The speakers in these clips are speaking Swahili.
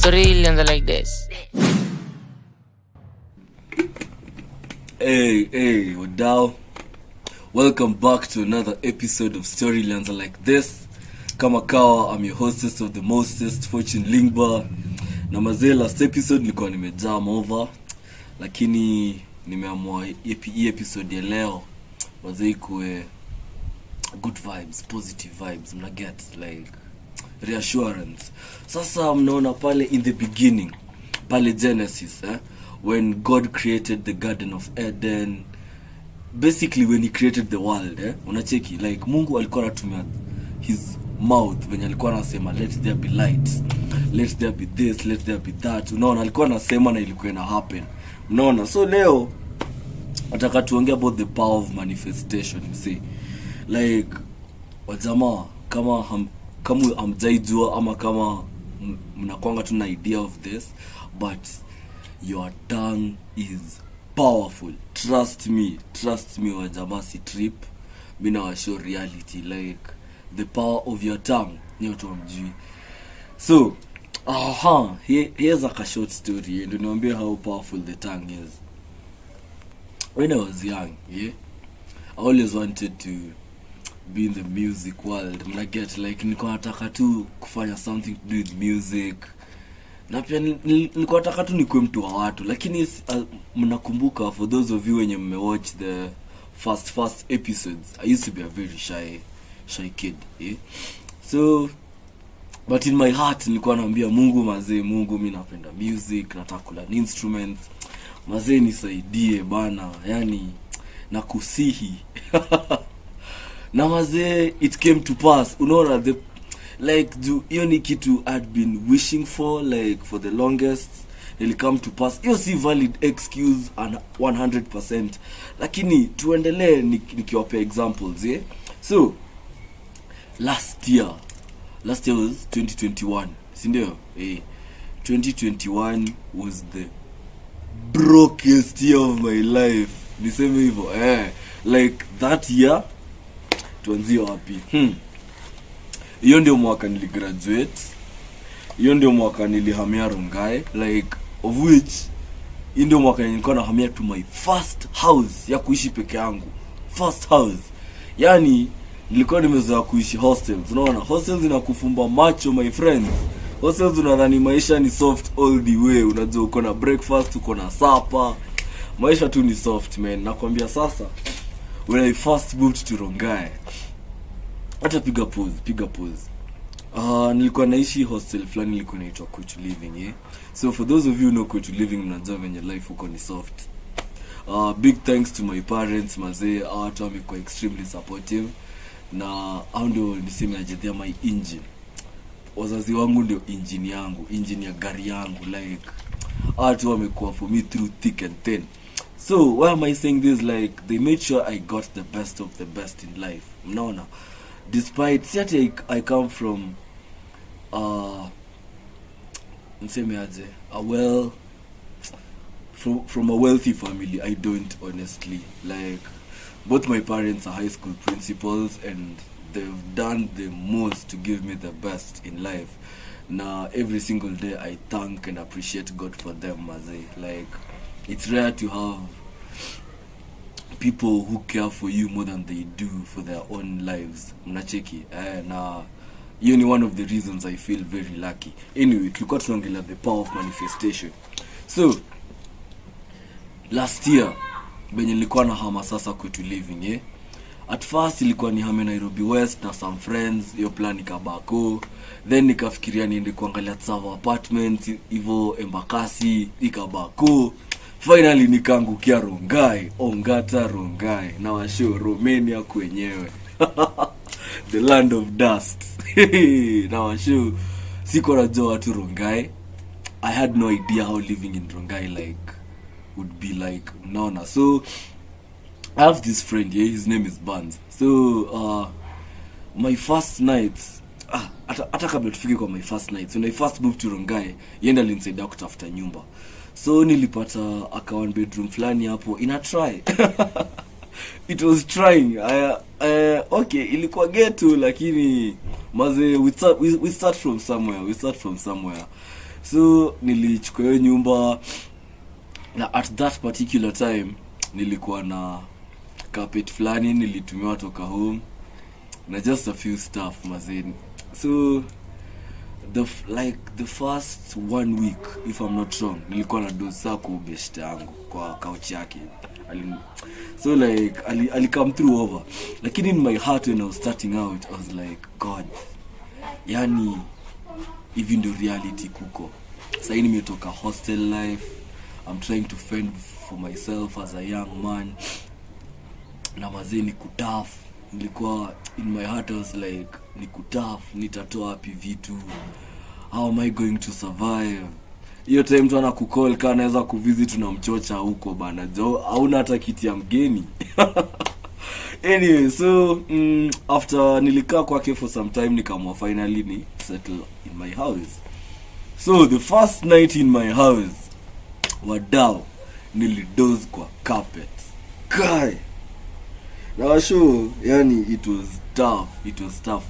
Story ilianza like this. Hey, wadau. Welcome back to another episode of Story Ilianza like this. Kama kawa, I'm your hostess of the mostest, Fortune Lingba. Na mazee, last episode nilikuwa nimejam over, lakini nimeamua hii episode ya leo mazee ikuwe good vibes, positive vibes, mna get like reassurance. Sasa mnaona pale in the beginning, pale Genesis, when God created the Garden of Eden, basically when he created the world, unacheki like Mungu alikuwa anatumia his mouth when alikuwa anasema let there be light, let there be this, let there be that. Unaona alikuwa anasema na ilikuwa ina happen. Unaona, so leo nataka tuongee about the power of manifestation. You see, like wajamaa, kama hamjaijua ama kama mnakuanga tu na idea of this, but your tongue is powerful. Trust me wajamaa, si trip. Mimi na show reality, like the power of your tongue ni watu wamjui. So here's a short story and niambie how powerful the tongue is. When I was young, I always wanted to be in the music world. Mna get like nilikuwa nataka tu kufanya something to do with music. Na pia nilikuwa nataka tu nikuwe mtu wa watu, lakini mnakumbuka, for those of you wenye mmewatch the first episodes, I used to be a very shy kid, so but in my heart nilikuwa naambia Mungu, mazee, Mungu, mimi napenda music, nataka kula instruments, mazee nisaidie bana, yani nakusihi. Na mazee, it came to pass. Unaona, the like hiyo ni kitu I'd been wishing for like for the longest. It'll come to pass. Hiyo si valid excuse 100%, lakini tuendelee nikiwapa examples, So last year was 2021, si ndio? 2021 was the brokest year of my life. Niseme hivyo, like that year tuanzie wapi? Hiyo ndio mwaka niligraduate. Hiyo ndio mwaka nilihamia Rongai, like of which ndio mwaka nilikuwa nahamia to my first house ya kuishi peke yangu. First house. Yani nilikuwa nimezoea kuishi hostels. Unaona, hostels zinakufumba macho my friends. Hostels unadhani maisha ni soft all the way. Unajua uko na breakfast, uko na supper. Maisha tu ni soft, man. Nakwambia sasa, when I first moved to Rongai, hata piga pause. Nilikuwa naishi hostel fulani, nilikuwa naitwa Coach Living, So for those of you who know Coach Living, mnajua venye life huko ni soft. Big thanks to my parents, mazee, watu wamekuwa extremely supportive. Na hao ndio niseme aje, they are my engine. Wazazi wangu ndio engine yangu, engine ya gari yangu, like watu wamekuwa for me through thick and thin. So why am I saying this? Like they made sure I got the best of the best in life. Mnaona, despite I come from niseme aje, from a wealthy family. I don't, honestly, like both my parents are high school principals and they've done the most to give me the best in life. Now every single day I thank and appreciate God for them, mazee. Like it's rare to have people who care for you more than they do for their own lives. Mnacheki, na hiyo ni one of the reasons I feel very lucky. Anyway, tulikuwa tunaongelea the power of manifestation. So last year benye nilikuwa na hama sasa Kwetu Living, at first ilikuwa ni hame Nairobi West na some friends, hiyo plan ikabako. Then nikafikiria niende kuangalia Tsavo apartments hivyo Embakasi, ikabako. Finally nikaangukia Rongai, Ongata Rongai, na washo Romania kwenyewe. The land of dust. Na washo siko najua watu Rongai. I had no idea how living in Rongai like would be like. Naona, so I have this friend, his name is Buns. So my first nights, hata kabla tufike kwa my first nights, when I first moved to Rongai, yenda alinisaidia kutafuta nyumba. So nilipata a one bedroom flani hapo in a try. It was trying. Okay, ilikuwa ghetto, lakini maze we start from somewhere. So nilichukua hiyo nyumba, na at that particular time nilikuwa na carpet fulani nilitumiwa toka home na just a few stuff mazeni. So the first 1 week, if I'm not wrong, nilikuwa na dosa kwa best yangu kwa couch yake. So like ali come through over. Lakini in my heart when I was starting out, I was like, God, yani even the reality kuko. Sasa nimetoka hostel life. I'm trying to fend for myself as a young man. Na mazeni kutaf. Nilikuwa in my heart I was like, ni kutaf, nitatoa wapi vitu? How am I going to survive? Hiyo time mtu anakukall kana anaweza kuvisit na mchocha huko bana. Hauna hata kiti ya mgeni. Anyway, so after nilikaa kwake for some time nikamwa finally ni settle in my house. So the first night in my house, wadao nilidoze kwa carpet. Kai. Now sure, yani it was tough.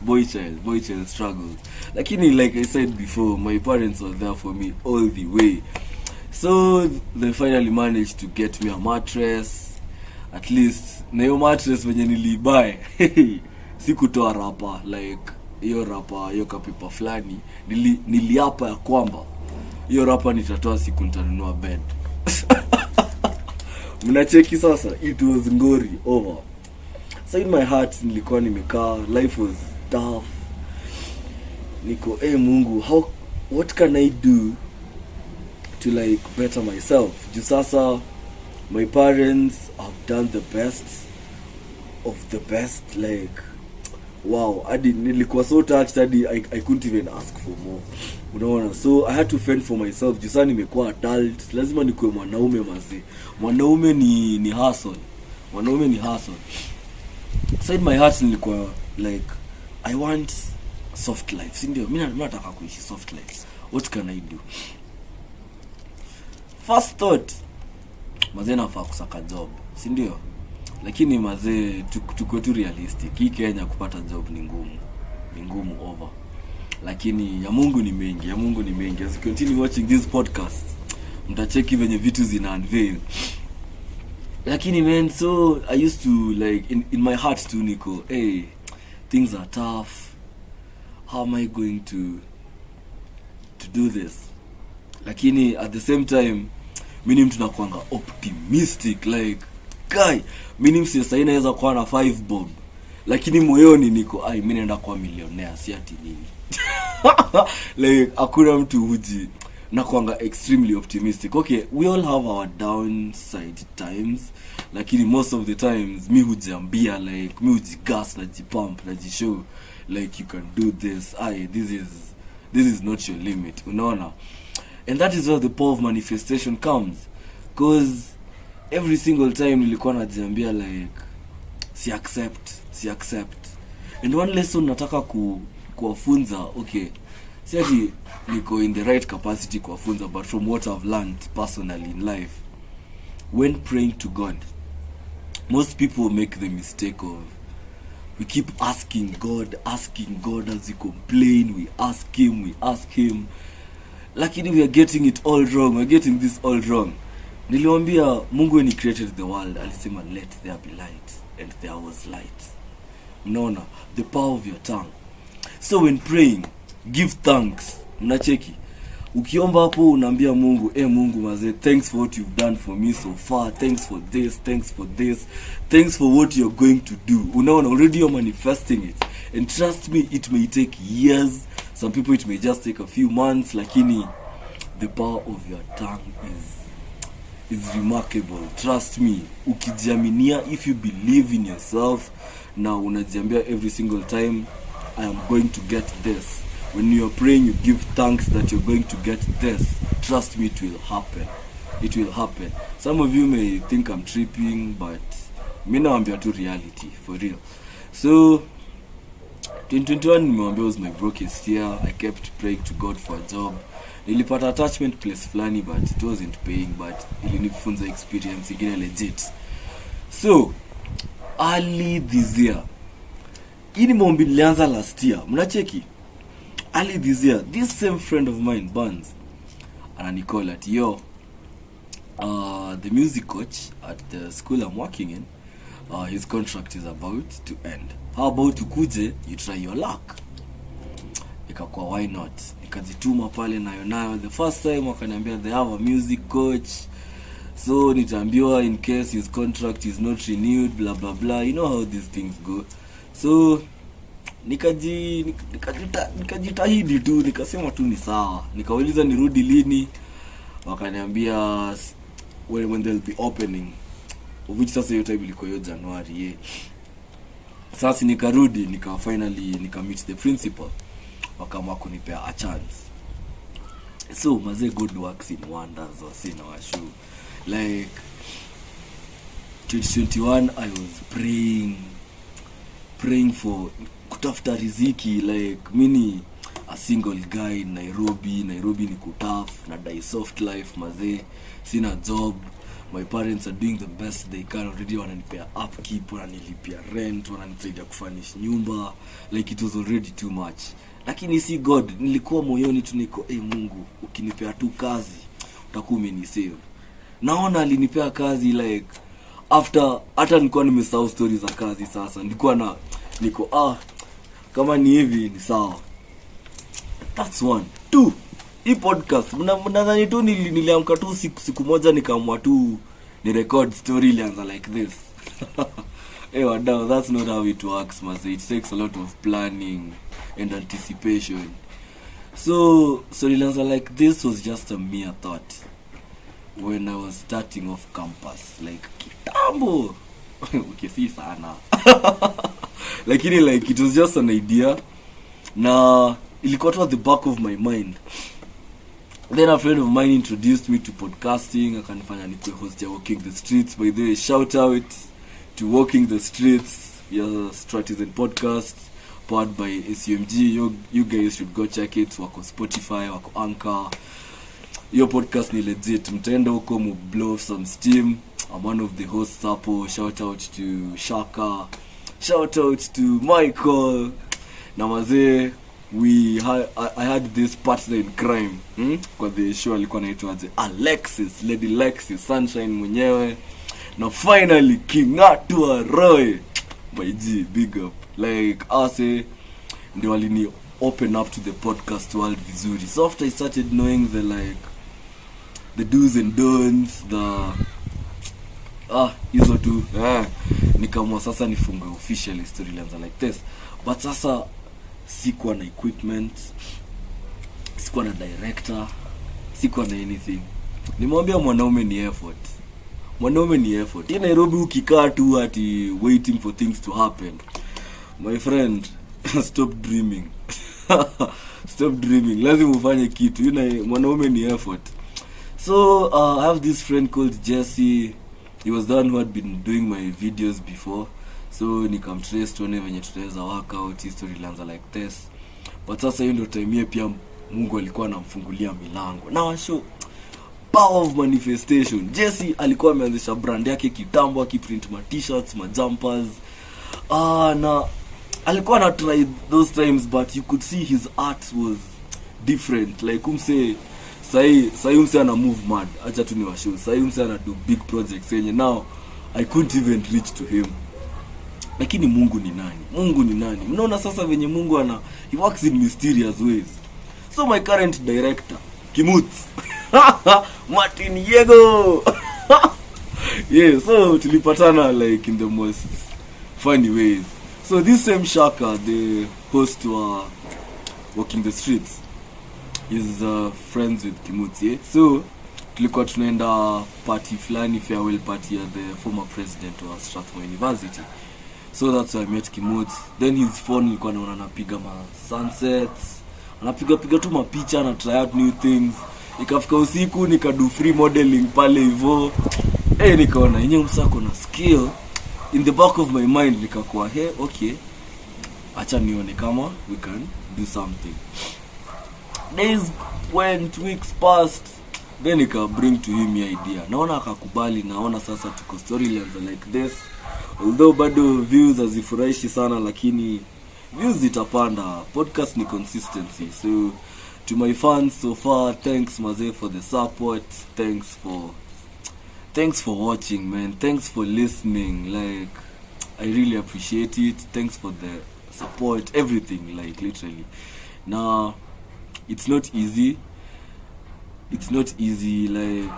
Boy child struggles. Lakini like I said before, my parents were there for me all the way. So they finally managed to get me a mattress. At least na hiyo mattress wenye nilibuy sikutoa rapa, like hiyo rapa hiyo kapipa fulani niliapa ya kwamba hiyo rapa nitatoa siku nitanunua bed. Mnacheki sasa, it was ngori over. So in my heart nilikuwa nimekaa, life was tough. Niko Mungu, what can I do to like better myself? Juu sasa my parents have done the best of the best, like wow, nilikuwa so touched that I couldn't even ask for more. Unaona, so I had to fend for myself. Juu sasa nimekuwa adult, lazima nikuwe mwanaume mazee. Mwanaume ni hustle. So in my heart nilikuwa like, I want soft life. Si ndio? Mimi nataka kuishi soft life. What can I do? First thought, mazee nafaa kusaka job. Si ndio? Lakini mazee tukue tu realistic. Hii Kenya kupata job ni ngumu over. Lakini ya Mungu ni mengi. As you continue watching this podcast, mtacheki venye vitu zina unveil. Lakini man, so I used to like in my heart too niko, things are tough. How am I going to do this? Lakini at the same time mimi mtu nakuanga optimistic, like guy, mimi msasa inaweza kuwa na 5 bob. Lakini moyoni niko mimi naenda kuwa millionaire, si ati nini. Like hakuna mtu huji nakuanga extremely optimistic. Okay, we all have our downside times, lakini most of the times mi hujiambia, like mi hujigas na jipump na jishow like you can do this. This is not your limit, unaona. And that is where the power of manifestation comes, because every single time nilikuwa najiambia like si accept. And one lesson nataka kuwafunza, okay, si ati niko in the right capacity kuwafunza, but from what I've learned personally in life, when praying to God, most people make the mistake of, we keep asking God as we complain, we ask him, lakini we are getting it all wrong. We're getting this all wrong. Niliwaambia Mungu when he created the world alisema let there be light, and there was light. Unaona, the power of your tongue. So when praying, give thanks. Mnacheki, ukiomba hapo unaambia Mungu, Mungu mazee, thanks for what you've done for me so far, thanks for this, thanks for what you're going to do. Unaona, already you're manifesting it, and trust me, it may take years, some people it may just take a few months, lakini the power of your tongue is remarkable. Trust me, ukijiaminia, if you believe in yourself, now unajiambia every single time, I am going to get this. When you are praying, you give thanks that you're going to get this. Trust me, it will happen. Some of you may think I'm tripping, but me now I'm to reality, for real. So 2021 was my brokest year. I kept praying to God for a job. Nilipata attachment place flani, but it wasn't paying, but ilinifunza experience ingine legit. So early this year, ini mombi nilianza last year, mnacheki, early this year, this same friend of mine, Buns, ananicall at yo, the music coach at the school I'm working in, his contract is about to end. How about ukuje you try your luck? Nikakuwa why not? Nikajituma pale nayo. The first time wakaniambia they have a music coach, so nitaambiwa in case his contract is not renewed, blah blah blah. You know how these things go. So nikajitahidi tu, nikasema tu ni sawa. Nikauliza nirudi lini, wakaniambia when they'll be opening, which sasa hiyo time ilikuwa hiyo January. Sasa nikarudi, nika-meet the principal, wakaamua kunipea a chance. So mazee, God works in wonders, wasina washu. Like 2021 I was praying for kutafuta riziki. Like mini a single guy in Nairobi ni kutaf na die soft life mazee, sina job. My parents are doing the best they can already, wananipea upkeep, wananilipia rent, wananisaidia kufanish nyumba. Like it was already too much. Lakini si God, nilikuwa moyoni tu niko Mungu, ukinipea tu kazi utakuwa umenisave. Naona alinipea kazi like after hata nilikuwa nimesahau stories za kazi. Sasa nilikuwa niko kama ni hivi ni sawa. That's one. Two, hii podcast mnadhani tu niliamka tu siku moja nikaamua tu ni record story Ilianza like this. Wadau, that's not how it works, man. It takes a lot of planning and anticipation. So Ilianza like this was just a mere thought when I was starting off campus, like kitambo. Ukisi sana. Lakini like it was just an idea na ilikuwa tu at the back of my mind. Then a friend of mine introduced me to podcasting, akanifanya nikuwe host ya Walking the Streets. By the way, shout out to Walking the Streets, your Stratizen podcast powered by SUMG. You guys should go check it. Wako Spotify, wako Anchor. Your podcast ni legit. Mtaenda huko mu blow some steam. I'm one of the hosts hapo. Shout out to Shaka, shout out to Michael. Na mazee, I had this partner in crime kwa the show alikuwa anaitwa Lady Alexis Sunshine mwenyewe. Na finally Kingatua Roy, my G, big up. Like ase ndio walini open up to the podcast world vizuri. So after I started knowing the do's and don'ts, hizo tu nikamwa sasa nifungue officially story Ilianza like this. But sasa sikuwa na equipment, sikuwa na director, sikuwa na anything. Nimwambia mwanaume ni effort. Hii Nairobi ukikaa tu ati waiting for things to happen, my friend, stop dreaming. Stop dreaming. Lazima ufanye kitu. Mwanaume ni effort. So I have this friend called Jesse. He was the one who had been doing my videos before. So nikamtrace tuone venye tutaweza work out history Ilianza like this. But sasa hiyo ndio time pia Mungu alikuwa anamfungulia milango. Na show power of manifestation. Jesse alikuwa ameanzisha brand yake kitambo, akiprint ma t-shirts, ma jumpers. Na alikuwa na try those times, but you could see his art was different. Like sai umse ana move mad. Acha tu ni washow. Sai umse ana do big projects yenye now I couldn't even reach to him. Lakini Mungu ni nani? Mnaona sasa venye Mungu he works in mysterious ways. So my current director, Kimuts, Martin Yego. Yeah, so tulipatana like in the most funny ways. So this same Shaka, the host to Walking the Streets, is friends with Kimuts. Yeah? So tulikuwa tunaenda party fulani, farewell party at the former president of Strathmore University. So that's why I met Kimuts. Then his phone ilikuwa naona anapiga sunsets, anapiga tu mapicha na try out new things. Ikafika usiku nikadu free modeling pale hivyo. Nikaona yenyewe msako na skill. In the back of my mind nikakuwa okay, acha nione kama we can do something. Days went, weeks passed. Then nika bring to him the idea. Naona akakubali, naona sasa tuko story Ilianza like this. Although bado views hazifurahishi sana, lakini views zitapanda. Podcast ni consistency. So To my fans so far, thanks Maze for the support. Thanks for watching, man. Thanks for listening. Like, I really appreciate it. Thanks for the support, everything, like, literally. Now, it's not easy. Like,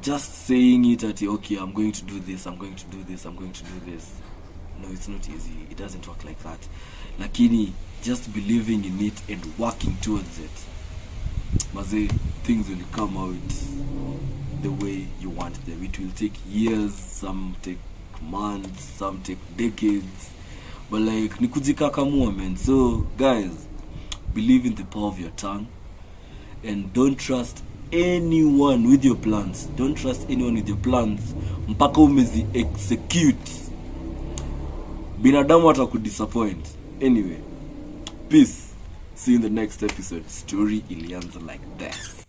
just saying it at, okay, I'm going to do this. No, it's not easy. It doesn't work like that. Lakini, just believing in it and working towards it. Maze, things will come out the way you want them. It will take years, some take months, some take decades, but like nikujikakamua, man. So guys, believe in the power of your tongue and don't trust anyone with your plans. Mpaka umezi execute. Binadamu atakudisappoint. Anyway, peace. See you in the next episode. Story Ilianza like this.